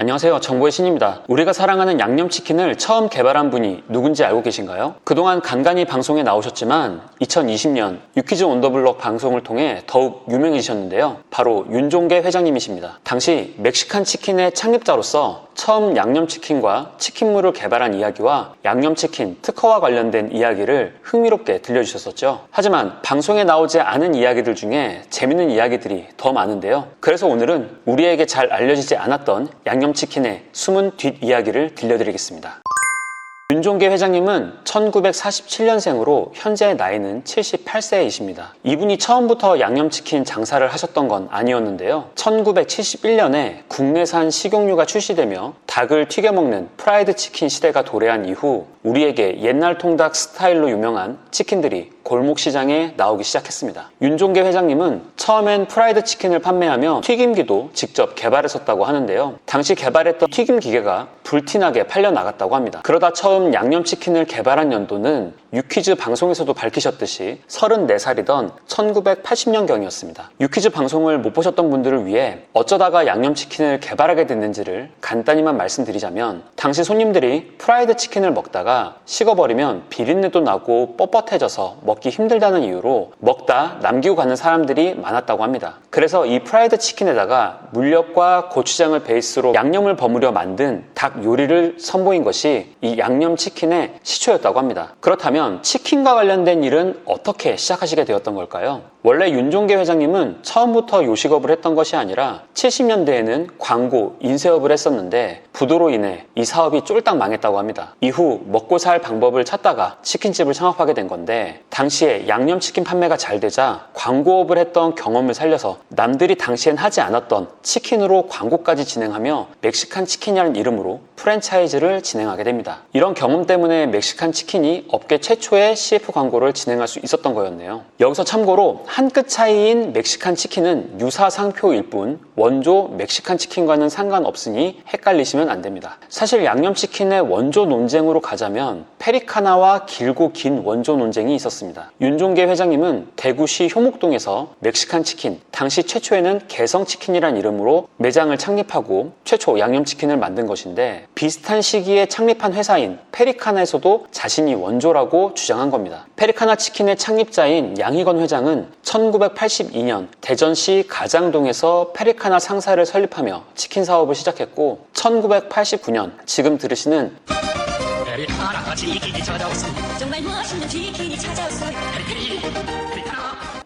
안녕하세요, 정보의 신입니다. 우리가 사랑하는 양념치킨을 처음 개발한 분이 누군지 알고 계신가요? 그동안 간간히 방송에 나오셨지만 2020년 유퀴즈 온 더 블록 방송을 통해 더욱 유명해지셨는데요. 바로 윤종계 회장님이십니다. 당시 멕시칸 치킨의 창립자로서 처음 양념치킨과 치킨물을 개발한 이야기와 양념치킨 특허와 관련된 이야기를 흥미롭게 들려주셨었죠. 하지만 방송에 나오지 않은 이야기들 중에 재밌는 이야기들이 더 많은데요. 그래서 오늘은 우리에게 잘 알려지지 않았던 양념치킨의 숨은 뒷이야기를 들려드리겠습니다. 윤종계 회장님은 1947년생으로 현재 나이는 78세이십니다. 이분이 처음부터 양념치킨 장사를 하셨던 건 아니었는데요. 1971년에 국내산 식용유가 출시되며 닭을 튀겨 먹는 프라이드 치킨 시대가 도래한 이후 우리에게 옛날 통닭 스타일로 유명한 치킨들이 골목시장에 나오기 시작했습니다. 윤종계 회장님은 처음엔 프라이드 치킨을 판매하며 튀김기도 직접 개발했었다고 하는데요. 당시 개발했던 튀김 기계가 불티나게 팔려나갔다고 합니다. 그러다 처음 양념치킨을 개발한 연도는 유퀴즈 방송에서도 밝히셨듯이 34살이던 1980년경이었습니다. 유퀴즈 방송을 못 보셨던 분들을 위해 어쩌다가 양념치킨을 개발하게 됐는지를 간단히만 말씀드리자면, 당시 손님들이 프라이드 치킨을 먹다가 식어버리면 비린내도 나고 뻣뻣해져서 먹기 힘들다는 이유로 먹다 남기고 가는 사람들이 많았다고 합니다. 그래서 이 프라이드 치킨에다가 물엿과 고추장을 베이스로 양념을 버무려 만든 닭 요리를 선보인 것이 이 양념치킨의 시초였다고 합니다. 그렇다면 치킨과 관련된 일은 어떻게 시작하시게 되었던 걸까요? 원래 윤종계 회장님은 처음부터 요식업을 했던 것이 아니라 70년대에는 광고, 인쇄업을 했었는데 부도로 인해 이 사업이 쫄딱 망했다고 합니다. 이후 먹고 살 방법을 찾다가 치킨집을 창업하게 된 건데, 당시에 양념치킨 판매가 잘 되자 광고업을 했던 경험을 살려서 남들이 당시엔 하지 않았던 치킨으로 광고까지 진행하며 멕시칸 치킨이라는 이름으로 프랜차이즈를 진행하게 됩니다. 이런 경험 때문에 멕시칸 치킨이 업계 최초의 CF 광고를 진행할 수 있었던 거였네요. 여기서 참고로 한 끗 차이인 멕시칸 치킨은 유사 상표일 뿐 원조 멕시칸 치킨과는 상관없으니 헷갈리시면 안 됩니다. 사실 양념치킨의 원조 논쟁으로 가자면 페리카나와 길고 긴 원조 논쟁이 있었습니다. 윤종계 회장님은 대구시 효목동에서 멕시칸 치킨, 당시 최초에는 개성치킨이란 이름으로 매장을 창립하고 최초 양념치킨을 만든 것인데, 비슷한 시기에 창립한 회사인 페리카나에서도 자신이 원조라고 주장한 겁니다. 페리카나 치킨의 창립자인 양희건 회장은 1982년 대전시 가장동에서 페리카나 상사를 설립하며 치킨 사업을 시작했고, 1989년 지금 들으시는 페리카나가 치킨이 찾아왔습니다. 정말 멋있는 치킨이 찾아왔어요.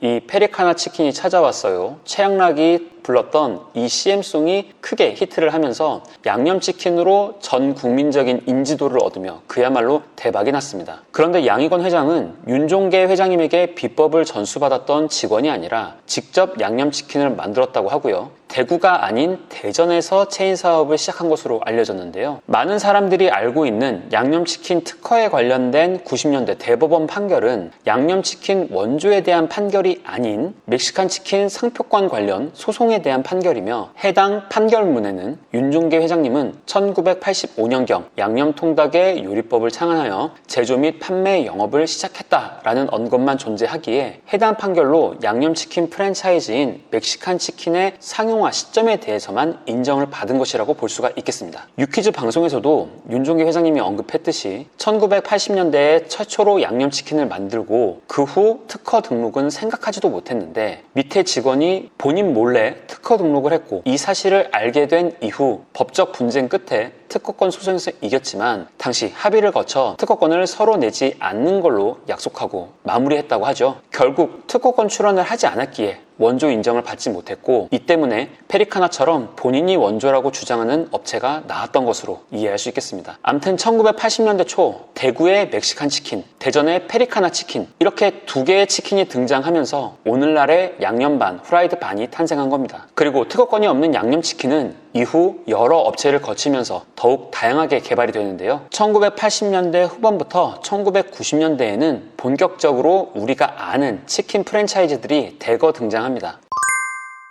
이 페리카나 치킨이 찾아왔어요, 최양락이 불렀던 이 CM송이 크게 히트를 하면서 양념치킨으로 전 국민적인 인지도를 얻으며 그야말로 대박이 났습니다. 그런데 양희건 회장은 윤종계 회장님에게 비법을 전수받았던 직원이 아니라 직접 양념치킨을 만들었다고 하고요. 대구가 아닌 대전에서 체인 사업을 시작한 것으로 알려졌는데요. 많은 사람들이 알고 있는 양념치킨 특허에 관련된 90년대 대법원 판결은 양념치킨 원조에 대한 판결이 아닌 멕시칸 치킨 상표권 관련 소송에 대한 판결이며, 해당 판결문에는 윤종계 회장님은 1985년경 양념통닭의 요리법을 창안하여 제조 및 판매 영업을 시작했다라는 언급만 존재하기에 해당 판결로 양념치킨 프랜차이즈인 멕시칸 치킨의 상용화 시점에 대해서만 인정을 받은 것이라고 볼 수가 있겠습니다. 유퀴즈 방송에서도 윤종계 회장님이 언급했듯이 1980년대에 최초로 양념치킨을 만들고 그 후 특허 등록은 생각하지도 못했는데 밑에 직원이 본인 몰래 특허 등록을 했고, 이 사실을 알게 된 이후 법적 분쟁 끝에 특허권 소송에서 이겼지만 당시 합의를 거쳐 특허권을 서로 내지 않는 걸로 약속하고 마무리했다고 하죠. 결국 특허권 출원을 하지 않았기에 원조 인정을 받지 못했고, 이 때문에 페리카나처럼 본인이 원조라고 주장하는 업체가 나왔던 것으로 이해할 수 있겠습니다. 암튼 1980년대 초 대구의 멕시칸 치킨, 대전의 페리카나 치킨, 이렇게 두 개의 치킨이 등장하면서 오늘날의 양념반, 후라이드 반이 탄생한 겁니다. 그리고 특허권이 없는 양념치킨은 이후 여러 업체를 거치면서 더욱 다양하게 개발이 되는데요. 1980년대 후반부터 1990년대에는 본격적으로 우리가 아는 치킨 프랜차이즈들이 대거 등장합니다.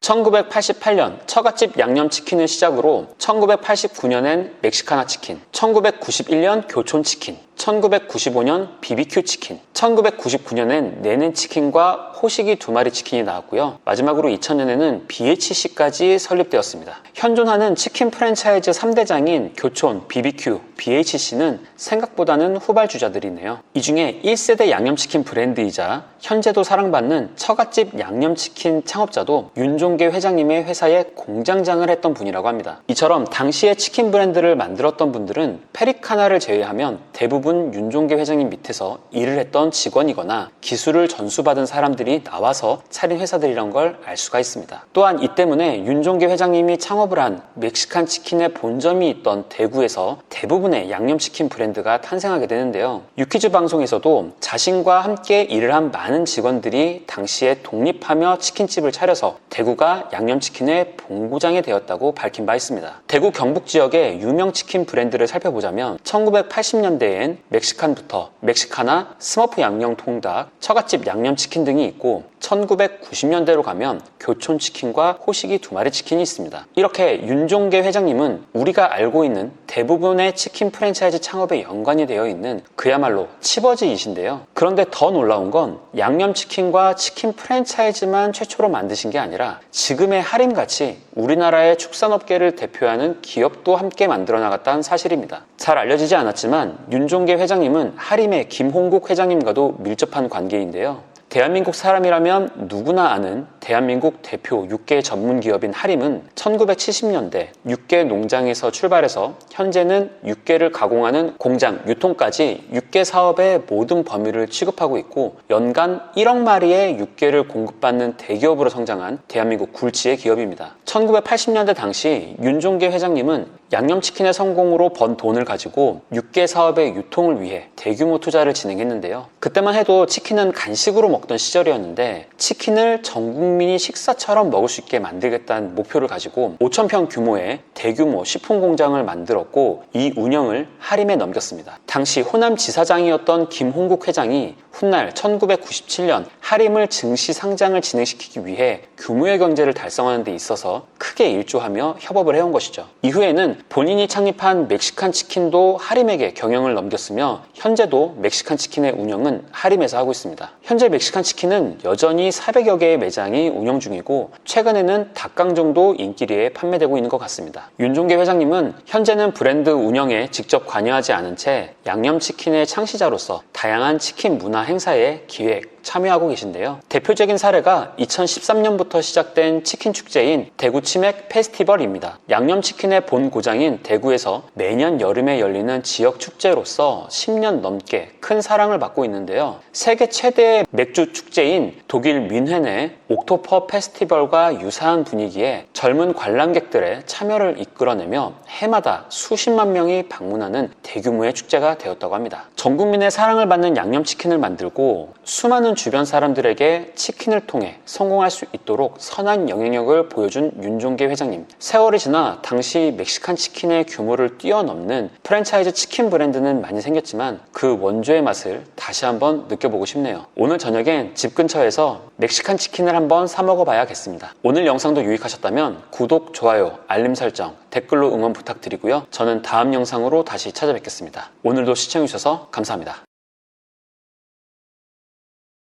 1988년 처갓집 양념치킨을 시작으로 1989년엔 멕시카나 치킨, 1991년 교촌치킨, 1995년 BBQ 치킨, 1999년엔 내는 치킨과 호식이 2마리 치킨이 나왔고요. 마지막으로 2000년에는 BHC까지 설립되었습니다. 현존하는 치킨 프랜차이즈 3대장인 교촌, BBQ, BHC는 생각보다는 후발주자들이네요. 이 중에 1세대 양념치킨 브랜드이자 현재도 사랑받는 처갓집 양념치킨 창업자도 윤종계 회장님의 회사에 공장장을 했던 분이라고 합니다. 이처럼 당시에 치킨 브랜드를 만들었던 분들은 페리카나를 제외하면 대부분 윤종계 회장님 밑에서 일을 했던 직원이거나 기술을 전수받은 사람들이 나와서 차린 회사들이란 걸 알 수가 있습니다. 또한 이 때문에 윤종계 회장님이 창업을 한 멕시칸 치킨의 본점이 있던 대구에서 대부분의 양념치킨 브랜드가 탄생하게 되는데요. 유퀴즈 방송에서도 자신과 함께 일을 한 많은 직원들이 당시에 독립하며 치킨집을 차려서 대구가 양념치킨의 본고장이 되었다고 밝힌 바 있습니다. 대구 경북 지역의 유명 치킨 브랜드를 살펴보자면 1980년대엔 멕시칸부터 멕시카나, 스머프 양념 통닭, 처갓집 양념치킨 등이 있고 1990년대로 가면 교촌치킨과 호식이 2마리 치킨이 있습니다. 이렇게 윤종계 회장님은 우리가 알고 있는 대부분의 치킨 프랜차이즈 창업에 연관이 되어 있는 그야말로 치버지이신데요. 그런데 더 놀라운 건 양념치킨과 치킨 프랜차이즈만 최초로 만드신 게 아니라 지금의 하림같이 우리나라의 축산업계를 대표하는 기업도 함께 만들어 나갔다는 사실입니다. 잘 알려지지 않았지만 윤종계 회장님은 하림의 김홍국 회장님과도 밀접한 관계인데요. 대한민국 사람이라면 누구나 아는 대한민국 대표 육개 전문 기업인 하림은 1970년대 육개 농장에서 출발해서 현재는 육개를 가공하는 공장, 유통까지 육개 사업의 모든 범위를 취급하고 있고 연간 1억 마리의 육개를 공급받는 대기업으로 성장한 대한민국 굴지의 기업입니다. 1980년대 당시 윤종계 회장님은 양념치킨의 성공으로 번 돈을 가지고 육개 사업의 유통을 위해 대규모 투자를 진행했는데요. 그때만 해도 치킨은 간식으로 먹던 시절이었는데 치킨을 전 국민이 식사처럼 먹을 수 있게 만들겠다는 목표를 가지고 5,000평 규모의 대규모 식품 공장을 만들었고 이 운영을 하림에 넘겼습니다. 당시 호남 지사장이었던 김홍국 회장이 훗날 1997년 하림을 증시 상장을 진행시키기 위해 규모의 경제를 달성하는 데 있어서 크게 일조하며 협업을 해온 것이죠. 이후에는 본인이 창립한 멕시칸 치킨도 하림에게 경영을 넘겼으며 현재도 멕시칸 치킨의 운영은 하림에서 하고 있습니다. 현재 멕시칸 치킨은 여전히 400여 개의 매장이 운영 중이고 최근에는 닭강정도 인기리에 판매되고 있는 것 같습니다. 윤종계 회장님은 현재는 브랜드 운영에 직접 관여하지 않은 채 양념치킨의 창시자로서 다양한 치킨 문화 행사에 기획, 참여하고 계신데요. 대표적인 사례가 2013년부터 시작된 치킨 축제인 대구 치맥 페스티벌입니다. 양념치킨의 본 고장인 대구에서 매년 여름에 열리는 지역 축제로서 10년 넘게 큰 사랑을 받고 있는데요. 세계 최대의 맥주 축제인 독일 뮌헨의 옥토퍼 페스티벌과 유사한 분위기에 젊은 관람객들의 참여를 이끌어내며 해마다 수십만 명이 방문하는 대규모의 축제가 되었다고 합니다. 전 국민의 사랑을 받는 양념치킨을 만들고 수많은 주변 사람들에게 치킨을 통해 성공할 수 있도록 선한 영향력을 보여준 윤종계 회장님. 세월이 지나 당시 멕시칸 치킨의 규모를 뛰어넘는 프랜차이즈 치킨 브랜드는 많이 생겼지만 그 원조의 맛을 다시 한번 느껴보고 싶네요. 오늘 저녁엔 집 근처에서 멕시칸 치킨을 한번 사 먹어봐야겠습니다. 오늘 영상도 유익하셨다면 구독, 좋아요, 알림 설정, 댓글로 응원 부탁드리고요. 저는 다음 영상으로 다시 찾아뵙겠습니다. 오늘도 시청해주셔서 감사합니다.